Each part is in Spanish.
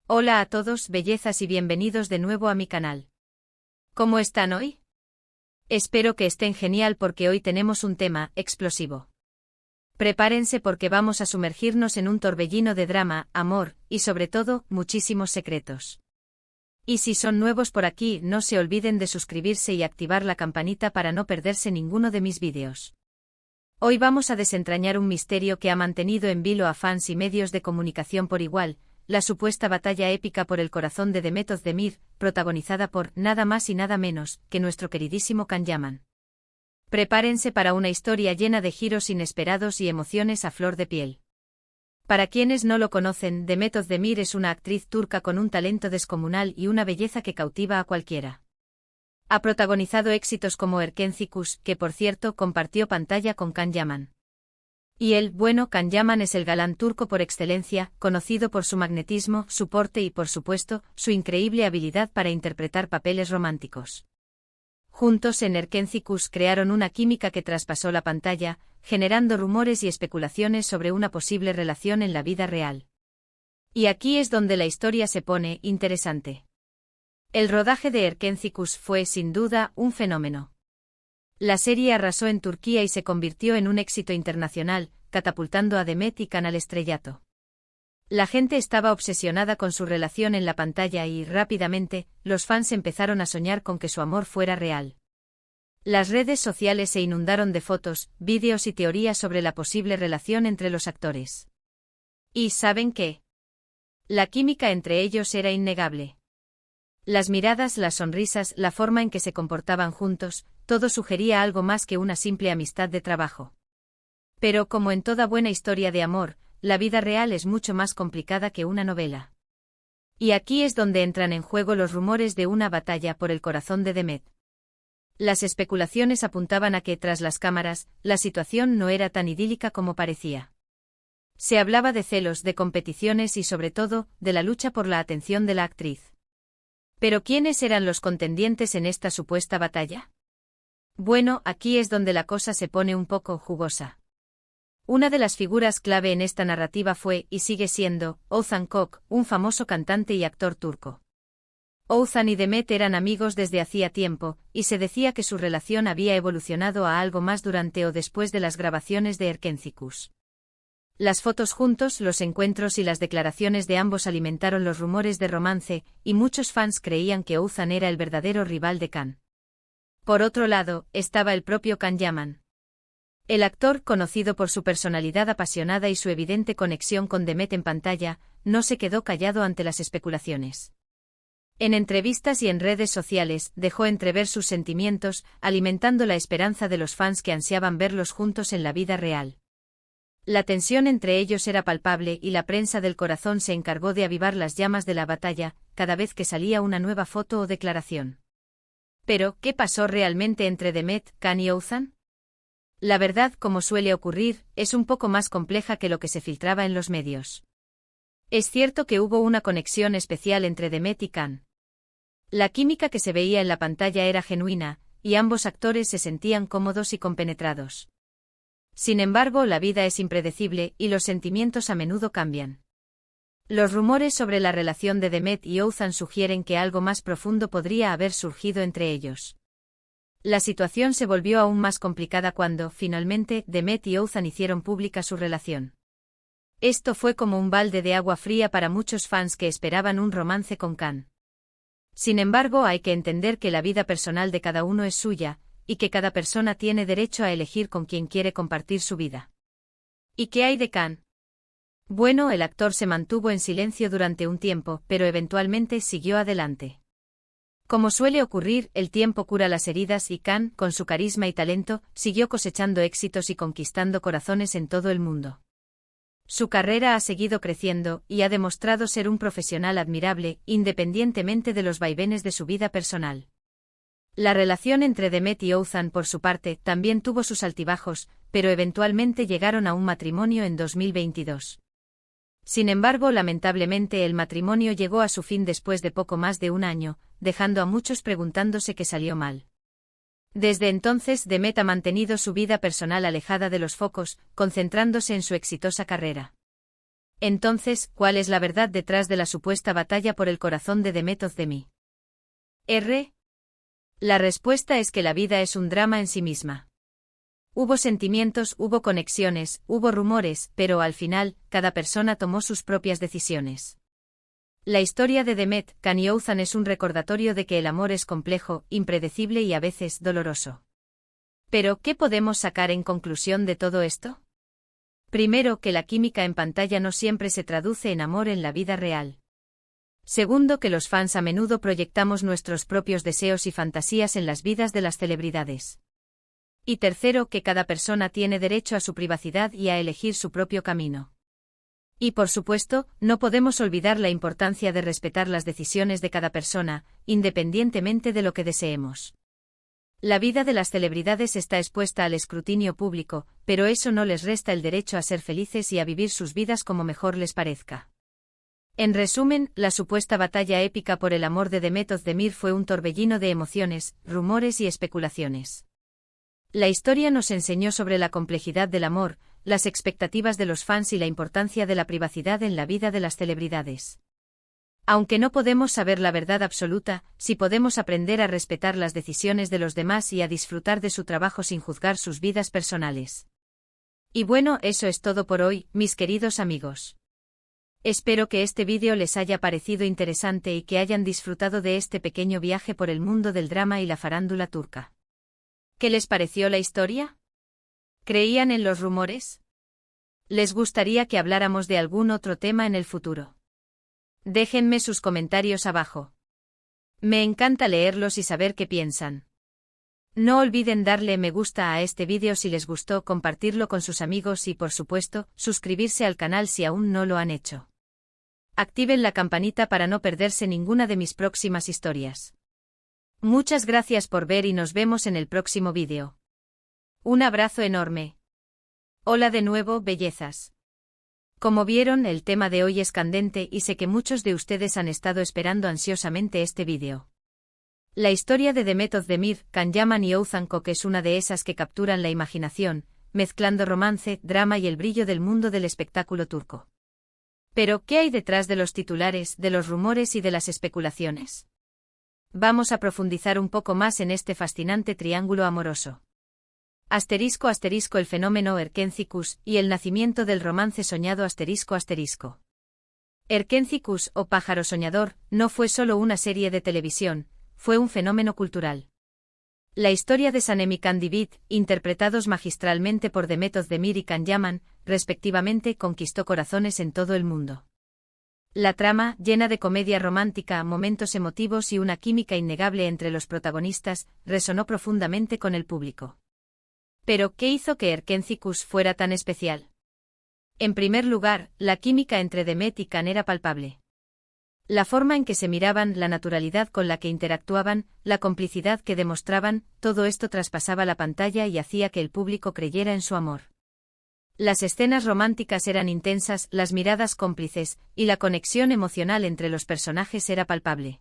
Hola a todos, bellezas, y bienvenidos de nuevo a mi canal. ¿Cómo están hoy? Espero que estén genial porque hoy tenemos un tema explosivo. Prepárense porque vamos a sumergirnos en un torbellino de drama, amor, y sobre todo, muchísimos secretos. Y si son nuevos por aquí, no se olviden de suscribirse y activar la campanita para no perderse ninguno de mis vídeos. Hoy vamos a desentrañar un misterio que ha mantenido en vilo a fans y medios de comunicación por igual: la supuesta batalla épica por el corazón de Demet Özdemir, protagonizada por nada más y nada menos que nuestro queridísimo Can Yaman. Prepárense para una historia llena de giros inesperados y emociones a flor de piel. Para quienes no lo conocen, Demet Özdemir es una actriz turca con un talento descomunal y una belleza que cautiva a cualquiera. Ha protagonizado éxitos como Erkenci Kuş, que por cierto compartió pantalla con Can Yaman. Y Can Yaman es el galán turco por excelencia, conocido por su magnetismo, su porte y por supuesto, su increíble habilidad para interpretar papeles románticos. Juntos en Erkenci Kuş crearon una química que traspasó la pantalla, generando rumores y especulaciones sobre una posible relación en la vida real. Y aquí es donde la historia se pone interesante. El rodaje de Erkenci Kuş fue, sin duda, un fenómeno. La serie arrasó en Turquía y se convirtió en un éxito internacional, catapultando a Demet y Can al estrellato. La gente estaba obsesionada con su relación en la pantalla y, rápidamente, los fans empezaron a soñar con que su amor fuera real. Las redes sociales se inundaron de fotos, vídeos y teorías sobre la posible relación entre los actores. ¿Y saben qué? La química entre ellos era innegable. Las miradas, las sonrisas, la forma en que se comportaban juntos, todo sugería algo más que una simple amistad de trabajo. Pero como en toda buena historia de amor, la vida real es mucho más complicada que una novela. Y aquí es donde entran en juego los rumores de una batalla por el corazón de Demet. Las especulaciones apuntaban a que, tras las cámaras, la situación no era tan idílica como parecía. Se hablaba de celos, de competiciones y sobre todo, de la lucha por la atención de la actriz. ¿Pero quiénes eran los contendientes en esta supuesta batalla? Bueno, aquí es donde la cosa se pone un poco jugosa. Una de las figuras clave en esta narrativa fue, y sigue siendo, Oğuzhan Koç, un famoso cantante y actor turco. Oğuzhan y Demet eran amigos desde hacía tiempo, y se decía que su relación había evolucionado a algo más durante o después de las grabaciones de Erkenci Kuş. Las fotos juntos, los encuentros y las declaraciones de ambos alimentaron los rumores de romance, y muchos fans creían que Oğuzhan era el verdadero rival de Can. Por otro lado, estaba el propio Can Yaman. El actor, conocido por su personalidad apasionada y su evidente conexión con Demet en pantalla, no se quedó callado ante las especulaciones. En entrevistas y en redes sociales, dejó entrever sus sentimientos, alimentando la esperanza de los fans que ansiaban verlos juntos en la vida real. La tensión entre ellos era palpable y la prensa del corazón se encargó de avivar las llamas de la batalla, cada vez que salía una nueva foto o declaración. Pero, ¿qué pasó realmente entre Demet, Can y Oğuzhan? La verdad, como suele ocurrir, es un poco más compleja que lo que se filtraba en los medios. Es cierto que hubo una conexión especial entre Demet y Can. La química que se veía en la pantalla era genuina, y ambos actores se sentían cómodos y compenetrados. Sin embargo, la vida es impredecible y los sentimientos a menudo cambian. Los rumores sobre la relación de Demet y Oğuzhan sugieren que algo más profundo podría haber surgido entre ellos. La situación se volvió aún más complicada cuando, finalmente, Demet y Oğuzhan hicieron pública su relación. Esto fue como un balde de agua fría para muchos fans que esperaban un romance con Can. Sin embargo, hay que entender que la vida personal de cada uno es suya, y que cada persona tiene derecho a elegir con quién quiere compartir su vida. ¿Y qué hay de Can? Bueno, el actor se mantuvo en silencio durante un tiempo, pero eventualmente siguió adelante. Como suele ocurrir, el tiempo cura las heridas y Can, con su carisma y talento, siguió cosechando éxitos y conquistando corazones en todo el mundo. Su carrera ha seguido creciendo y ha demostrado ser un profesional admirable, independientemente de los vaivenes de su vida personal. La relación entre Demet y Oğuzhan, por su parte, también tuvo sus altibajos, pero eventualmente llegaron a un matrimonio en 2022. Sin embargo, lamentablemente el matrimonio llegó a su fin después de poco más de un año, dejando a muchos preguntándose qué salió mal. Desde entonces, Demet ha mantenido su vida personal alejada de los focos, concentrándose en su exitosa carrera. Entonces, ¿cuál es la verdad detrás de la supuesta batalla por el corazón de Demet Özdemir? La respuesta es que la vida es un drama en sí misma. Hubo sentimientos, hubo conexiones, hubo rumores, pero al final, cada persona tomó sus propias decisiones. La historia de Demet Can Oğuzhan es un recordatorio de que el amor es complejo, impredecible y a veces doloroso. Pero, ¿qué podemos sacar en conclusión de todo esto? Primero, que la química en pantalla no siempre se traduce en amor en la vida real. Segundo, que los fans a menudo proyectamos nuestros propios deseos y fantasías en las vidas de las celebridades. Y tercero, que cada persona tiene derecho a su privacidad y a elegir su propio camino. Y por supuesto, no podemos olvidar la importancia de respetar las decisiones de cada persona, independientemente de lo que deseemos. La vida de las celebridades está expuesta al escrutinio público, pero eso no les resta el derecho a ser felices y a vivir sus vidas como mejor les parezca. En resumen, la supuesta batalla épica por el amor de Demet Özdemir fue un torbellino de emociones, rumores y especulaciones. La historia nos enseñó sobre la complejidad del amor, las expectativas de los fans y la importancia de la privacidad en la vida de las celebridades. Aunque no podemos saber la verdad absoluta, sí podemos aprender a respetar las decisiones de los demás y a disfrutar de su trabajo sin juzgar sus vidas personales. Y bueno, eso es todo por hoy, mis queridos amigos. Espero que este vídeo les haya parecido interesante y que hayan disfrutado de este pequeño viaje por el mundo del drama y la farándula turca. ¿Qué les pareció la historia? ¿Creían en los rumores? ¿Les gustaría que habláramos de algún otro tema en el futuro? Déjenme sus comentarios abajo. Me encanta leerlos y saber qué piensan. No olviden darle me gusta a este vídeo si les gustó, compartirlo con sus amigos y por supuesto, suscribirse al canal si aún no lo han hecho. Activen la campanita para no perderse ninguna de mis próximas historias. Muchas gracias por ver y nos vemos en el próximo vídeo. Un abrazo enorme. Hola de nuevo, bellezas. Como vieron, el tema de hoy es candente y sé que muchos de ustedes han estado esperando ansiosamente este vídeo. La historia de Demet Özdemir, Can Yaman y Oğuzhan Koç es una de esas que capturan la imaginación, mezclando romance, drama y el brillo del mundo del espectáculo turco. Pero, ¿qué hay detrás de los titulares, de los rumores y de las especulaciones? Vamos a profundizar un poco más en este fascinante triángulo amoroso. Asterisco asterisco el fenómeno Erkenci-Kuş y el nacimiento del romance soñado asterisco asterisco. Erkenci-Kuş o Pájaro Soñador no fue solo una serie de televisión, fue un fenómeno cultural. La historia de Sanem y Can Divit, interpretados magistralmente por Demet Özdemir y Can Yaman, respectivamente, conquistó corazones en todo el mundo. La trama, llena de comedia romántica, momentos emotivos y una química innegable entre los protagonistas, resonó profundamente con el público. Pero, ¿qué hizo que Erkenci-Kuş fuera tan especial? En primer lugar, la química entre Demet y Can era palpable. La forma en que se miraban, la naturalidad con la que interactuaban, la complicidad que demostraban, todo esto traspasaba la pantalla y hacía que el público creyera en su amor. Las escenas románticas eran intensas, las miradas cómplices, y la conexión emocional entre los personajes era palpable.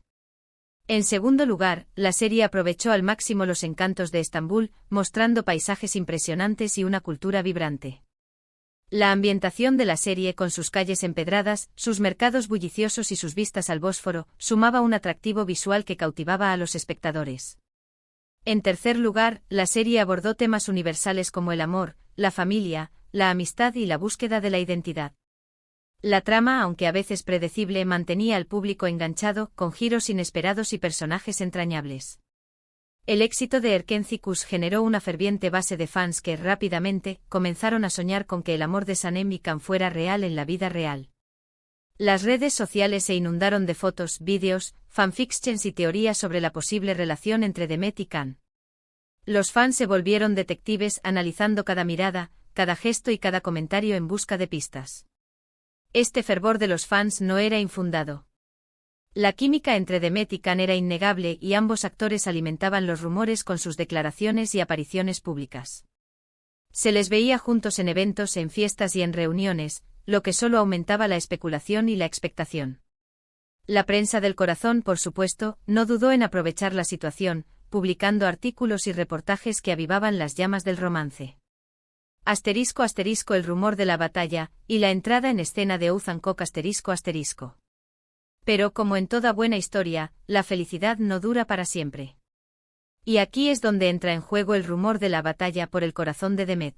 En segundo lugar, la serie aprovechó al máximo los encantos de Estambul, mostrando paisajes impresionantes y una cultura vibrante. La ambientación de la serie, con sus calles empedradas, sus mercados bulliciosos y sus vistas al Bósforo, sumaba un atractivo visual que cautivaba a los espectadores. En tercer lugar, la serie abordó temas universales como el amor, la familia, la amistad y la búsqueda de la identidad. La trama, aunque a veces predecible, mantenía al público enganchado, con giros inesperados y personajes entrañables. El éxito de Erkenci-Kuş generó una ferviente base de fans que, rápidamente, comenzaron a soñar con que el amor de Sanem y Can fuera real en la vida real. Las redes sociales se inundaron de fotos, vídeos, fanfictions y teorías sobre la posible relación entre Demet y Can. Los fans se volvieron detectives, analizando cada mirada, cada gesto y cada comentario en busca de pistas. Este fervor de los fans no era infundado. La química entre Demet y Can era innegable y ambos actores alimentaban los rumores con sus declaraciones y apariciones públicas. Se les veía juntos en eventos, en fiestas y en reuniones, lo que solo aumentaba la especulación y la expectación. La prensa del corazón, por supuesto, no dudó en aprovechar la situación, publicando artículos y reportajes que avivaban las llamas del romance. Asterisco asterisco el rumor de la batalla, y la entrada en escena de Oath Cock asterisco asterisco. Pero como en toda buena historia, la felicidad no dura para siempre. Y aquí es donde entra en juego el rumor de la batalla por el corazón de Demet.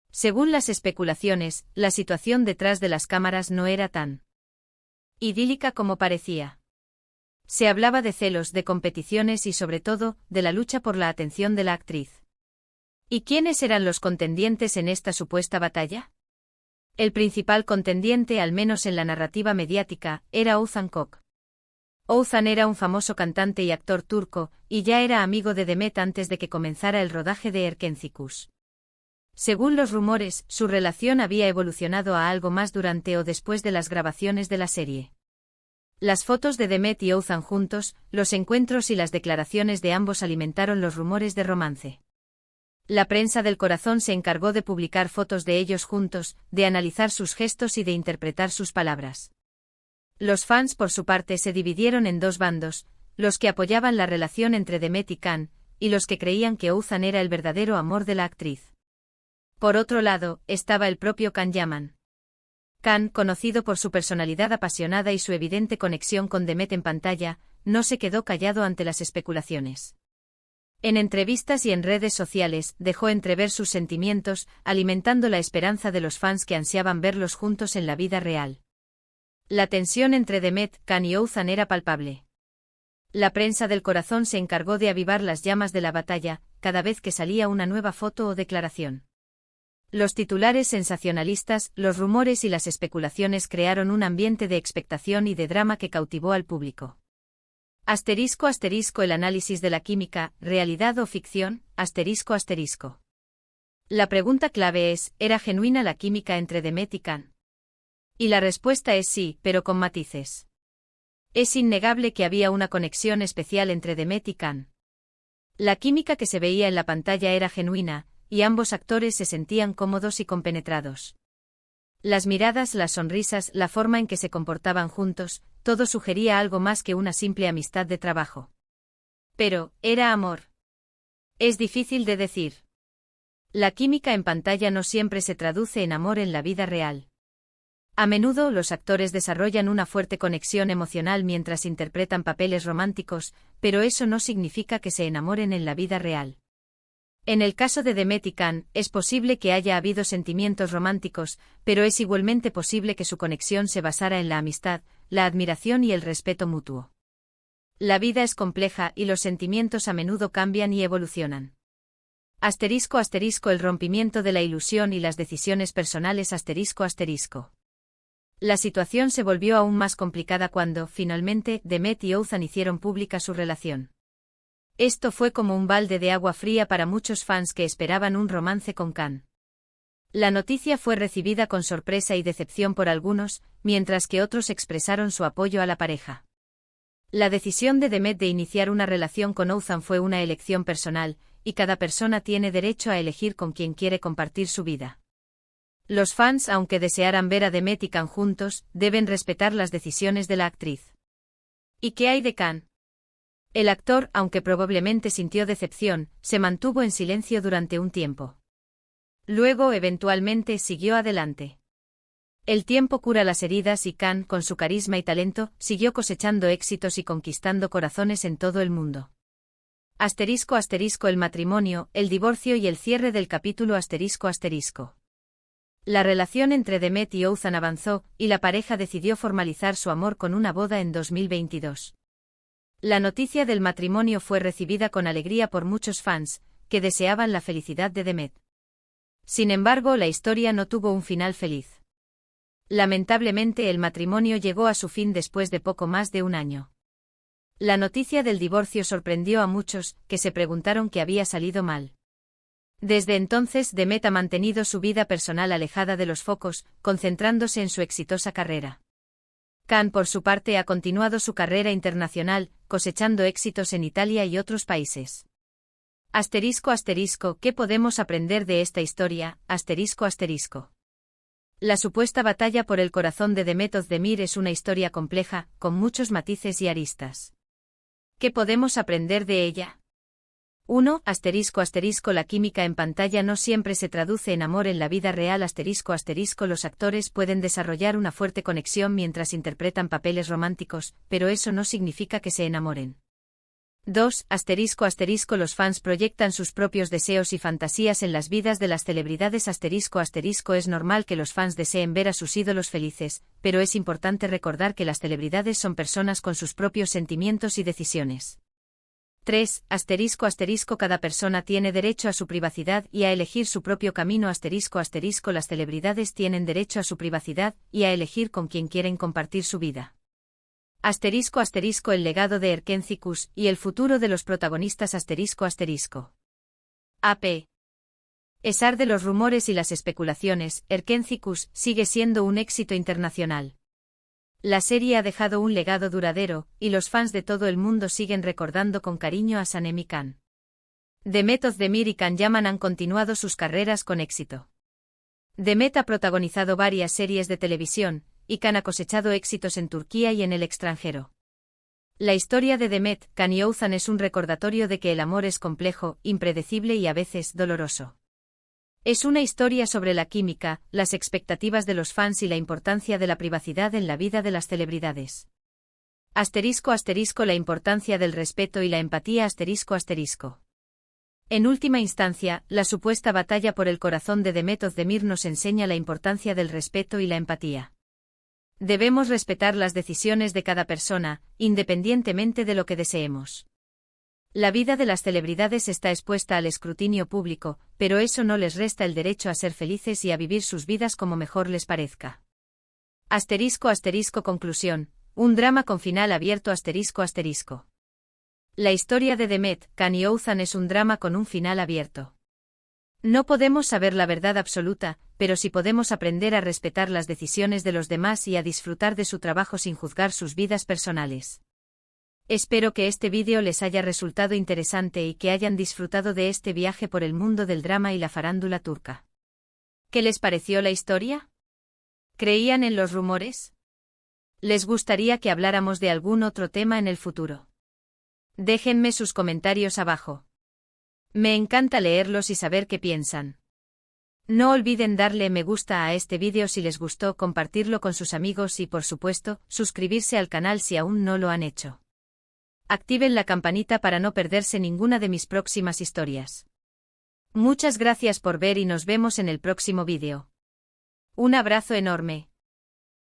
Según las especulaciones, la situación detrás de las cámaras no era tan idílica como parecía. Se hablaba de celos, de competiciones y sobre todo, de la lucha por la atención de la actriz. ¿Y quiénes eran los contendientes en esta supuesta batalla? El principal contendiente, al menos en la narrativa mediática, era Oğuzhan Koç. Oğuzhan era un famoso cantante y actor turco, y ya era amigo de Demet antes de que comenzara el rodaje de Erkenci. Según los rumores, su relación había evolucionado a algo más durante o después de las grabaciones de la serie. Las fotos de Demet y Oğuzhan juntos, los encuentros y las declaraciones de ambos alimentaron los rumores de romance. La prensa del corazón se encargó de publicar fotos de ellos juntos, de analizar sus gestos y de interpretar sus palabras. Los fans por su parte se dividieron en dos bandos, los que apoyaban la relación entre Demet y Can, y los que creían que Oğuzhan era el verdadero amor de la actriz. Por otro lado, estaba el propio Can Yaman. Can, conocido por su personalidad apasionada y su evidente conexión con Demet en pantalla, no se quedó callado ante las especulaciones. En entrevistas y en redes sociales, dejó entrever sus sentimientos, alimentando la esperanza de los fans que ansiaban verlos juntos en la vida real. La tensión entre Demet, Can y Oğuzhan era palpable. La prensa del corazón se encargó de avivar las llamas de la batalla, cada vez que salía una nueva foto o declaración. Los titulares sensacionalistas, los rumores y las especulaciones crearon un ambiente de expectación y de drama que cautivó al público. Asterisco asterisco el análisis de la química, realidad o ficción, asterisco asterisco. La pregunta clave es, ¿era genuina la química entre Demet y Can? Y la respuesta es sí, pero con matices. Es innegable que había una conexión especial entre Demet y Can. La química que se veía en la pantalla era genuina, y ambos actores se sentían cómodos y compenetrados. Las miradas, las sonrisas, la forma en que se comportaban juntos, todo sugería algo más que una simple amistad de trabajo. Pero, ¿era amor? Es difícil de decir. La química en pantalla no siempre se traduce en amor en la vida real. A menudo los actores desarrollan una fuerte conexión emocional mientras interpretan papeles románticos, pero eso no significa que se enamoren en la vida real. En el caso de Demet y Can, es posible que haya habido sentimientos románticos, pero es igualmente posible que su conexión se basara en la amistad, la admiración y el respeto mutuo. La vida es compleja y los sentimientos a menudo cambian y evolucionan. Asterisco asterisco el rompimiento de la ilusión y las decisiones personales asterisco asterisco. La situación se volvió aún más complicada cuando, finalmente, Demet y Oğuzhan hicieron pública su relación. Esto fue como un balde de agua fría para muchos fans que esperaban un romance con Can. La noticia fue recibida con sorpresa y decepción por algunos, mientras que otros expresaron su apoyo a la pareja. La decisión de Demet de iniciar una relación con Oğuzhan fue una elección personal, y cada persona tiene derecho a elegir con quién quiere compartir su vida. Los fans, aunque desearan ver a Demet y Can juntos, deben respetar las decisiones de la actriz. ¿Y qué hay de Can? El actor, aunque probablemente sintió decepción, se mantuvo en silencio durante un tiempo. Luego, eventualmente, siguió adelante. El tiempo cura las heridas y Can, con su carisma y talento, siguió cosechando éxitos y conquistando corazones en todo el mundo. Asterisco asterisco el matrimonio, el divorcio y el cierre del capítulo asterisco asterisco. La relación entre Demet y Oğuzhan avanzó, y la pareja decidió formalizar su amor con una boda en 2022. La noticia del matrimonio fue recibida con alegría por muchos fans, que deseaban la felicidad de Demet. Sin embargo, la historia no tuvo un final feliz. Lamentablemente, el matrimonio llegó a su fin después de poco más de un año. La noticia del divorcio sorprendió a muchos, que se preguntaron qué había salido mal. Desde entonces, Demet ha mantenido su vida personal alejada de los focos, concentrándose en su exitosa carrera. Can, por su parte, ha continuado su carrera internacional, cosechando éxitos en Italia y otros países. Asterisco asterisco, ¿qué podemos aprender de esta historia? Asterisco asterisco. La supuesta batalla por el corazón de Demet Özdemir es una historia compleja, con muchos matices y aristas. ¿Qué podemos aprender de ella? 1. La química en pantalla no siempre se traduce en amor en la vida real. Los actores pueden desarrollar una fuerte conexión mientras interpretan papeles románticos, pero eso no significa que se enamoren. 2. Los fans proyectan sus propios deseos y fantasías en las vidas de las celebridades. Es normal que los fans deseen ver a sus ídolos felices, pero es importante recordar que las celebridades son personas con sus propios sentimientos y decisiones. 3. Cada persona tiene derecho a su privacidad y a elegir su propio camino. Las celebridades tienen derecho a su privacidad y a elegir con quién quieren compartir su vida. El legado de Erkenci-Kuş y el futuro de los protagonistas. AP. A pesar de los rumores y las especulaciones, Erkenci-Kuş sigue siendo un éxito internacional. La serie ha dejado un legado duradero, y los fans de todo el mundo siguen recordando con cariño a Sanem Can. Demet Özdemir y Can Yaman han continuado sus carreras con éxito. Demet ha protagonizado varias series de televisión, y Can ha cosechado éxitos en Turquía y en el extranjero. La historia de Demet, Can y Oğuzhan es un recordatorio de que el amor es complejo, impredecible y a veces doloroso. Es una historia sobre la química, las expectativas de los fans y la importancia de la privacidad en la vida de las celebridades. La importancia del respeto y la empatía. En última instancia, la supuesta batalla por el corazón de Demet Özdemir nos enseña la importancia del respeto y la empatía. Debemos respetar las decisiones de cada persona, independientemente de lo que deseemos. La vida de las celebridades está expuesta al escrutinio público, pero eso no les resta el derecho a ser felices y a vivir sus vidas como mejor les parezca. Conclusión. Un drama con final abierto. La historia de Demet, Can y Oğuzhan es un drama con un final abierto. No podemos saber la verdad absoluta, pero sí podemos aprender a respetar las decisiones de los demás y a disfrutar de su trabajo sin juzgar sus vidas personales. Espero que este vídeo les haya resultado interesante y que hayan disfrutado de este viaje por el mundo del drama y la farándula turca. ¿Qué les pareció la historia? ¿Creían en los rumores? ¿Les gustaría que habláramos de algún otro tema en el futuro? Déjenme sus comentarios abajo. Me encanta leerlos y saber qué piensan. No olviden darle me gusta a este vídeo si les gustó, compartirlo con sus amigos y, por supuesto, suscribirse al canal si aún no lo han hecho. Activen la campanita para no perderse ninguna de mis próximas historias. Muchas gracias por ver y nos vemos en el próximo vídeo. Un abrazo enorme.